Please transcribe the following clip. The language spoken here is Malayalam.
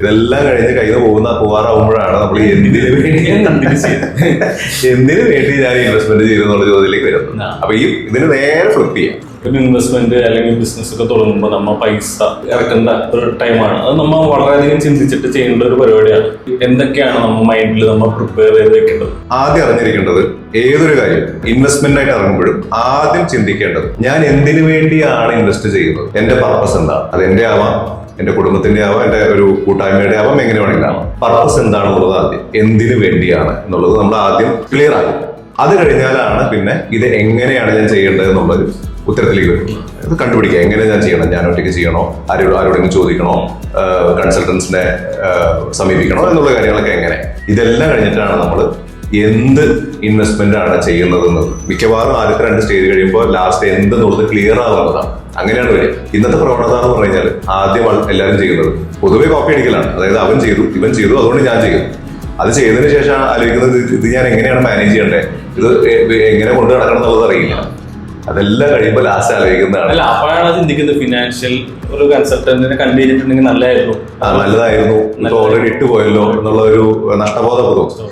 ഇതെല്ലാം കഴിഞ്ഞ് കയ്യിൽ പോകാറാവുമ്പോഴാണ് നമ്മൾ എന്തിനു വേണ്ടി ഞാൻ ഇൻവെസ്റ്റ്മെന്റ് ചെയ്തെന്നുള്ള ചോദ്യത്തിലേക്ക് വരുന്നത്. അപ്പൊ ഇതിന് നേരെ ഫ്ലിപ്പ് ചെയ്യാം. ഒരു ഇൻവെസ്റ്റ്മെന്റ് അല്ലെങ്കിൽ ബിസിനസ് ഒക്കെ തുടങ്ങുമ്പോൾ നമ്മൾ പൈസ ഇറക്കേണ്ട ഒരു ടൈമാണ്. അത് നമ്മൾ വളരെയധികം ചിന്തിച്ചിട്ട് ചെയ്യേണ്ട ഒരു പരിപാടിയാണ്. എന്തൊക്കെയാണ് നമ്മൾ മൈൻഡിൽ നമ്മൾ പ്രിപ്പയർ ചെയ്ത് വെക്കേണ്ടത്? ആദ്യം അറിഞ്ഞിരിക്കേണ്ടത്, ഏതൊരു കാര്യം ഇൻവെസ്റ്റ്മെന്റ് ആയിട്ട് ഇറങ്ങുമ്പോഴും ആദ്യം ചിന്തിക്കേണ്ടത്, ഞാൻ എന്തിനു വേണ്ടിയാണ് ഇൻവെസ്റ്റ് ചെയ്യുന്നത്, എന്റെ പർപ്പസ് എന്താണ്. അത് എന്റെ ആവാം, എന്റെ കുടുംബത്തിന്റെ ആവാം, എന്റെ ഒരു കൂട്ടായ്മയുടെ ആവാം, എങ്ങനെ വേണമെങ്കിലും ആവാം. പർപ്പസ് എന്താണെന്നുള്ളത് ആദ്യം എന്തിനു വേണ്ടിയാണ് എന്നുള്ളത് നമ്മൾ ആദ്യം ക്ലിയർ ആകും. അത് കഴിഞ്ഞാലാണ് പിന്നെ ഇത് എങ്ങനെയാണ് ഞാൻ ചെയ്യേണ്ടത് എന്നുള്ളത് ഉത്തരത്തിലേക്ക് വരും. ഇത് കണ്ടുപിടിക്കുക, എങ്ങനെ ഞാൻ ചെയ്യണം, ഞാൻ ഒറ്റയ്ക്ക് ചെയ്യണോ, ആരോടെങ്കിലും ചോദിക്കണോ, കൺസൾട്ടൻസിനെ സമീപിക്കണോ എന്നുള്ള കാര്യങ്ങളൊക്കെ എങ്ങനെ. ഇതെല്ലാം കഴിഞ്ഞിട്ടാണ് നമ്മൾ എന്ത് ഇൻവെസ്റ്റ്മെന്റ് ആണ് ചെയ്യുന്നത്. മിക്കവാറും ആദ്യത്തെ 2 സ്റ്റേജ് കഴിയുമ്പോൾ ലാസ്റ്റ് എന്തെന്നുള്ളത് ക്ലിയർ ആവുന്നതാണ്. അങ്ങനെയാണ് വരിക. ഇന്നത്തെ പ്രവണത എന്ന് പറഞ്ഞു കഴിഞ്ഞാൽ ആദ്യം എല്ലാവരും ചെയ്യുന്നത് പൊതുവെ കോപ്പി അടിക്കലാണ്. അതായത് അവൻ ചെയ്തു, ഇവൻ ചെയ്തു, അതുകൊണ്ട് ഞാൻ ചെയ്യും. അത് ചെയ്തതിനു ശേഷം ആലോചിക്കുന്നത്, ഇത് ഞാൻ എങ്ങനെയാണ് മാനേജ് ചെയ്യേണ്ടത്, ഇത് എങ്ങനെ കൊണ്ടു നടക്കണം എന്നുള്ളത് അറിയില്ല. അതെല്ലാം കഴിയുമ്പോൾ ലാസ്റ്റ് ആലോചിക്കുന്നതാണ്. അല്ല, അപ്പോഴാണ് ചിന്തിക്കുന്നത് ഫിനാൻഷ്യൽ ഒരു കൺസൾട്ടന്റിനെ കണ്ടുപിടിച്ചിട്ടുണ്ടെങ്കിൽ നല്ലതായിരുന്നു, നല്ലതായിരുന്നു, ഓൾറെഡി ഇട്ടുപോയല്ലോ എന്നുള്ള ഒരു നഷ്ടബോധം തോന്നും.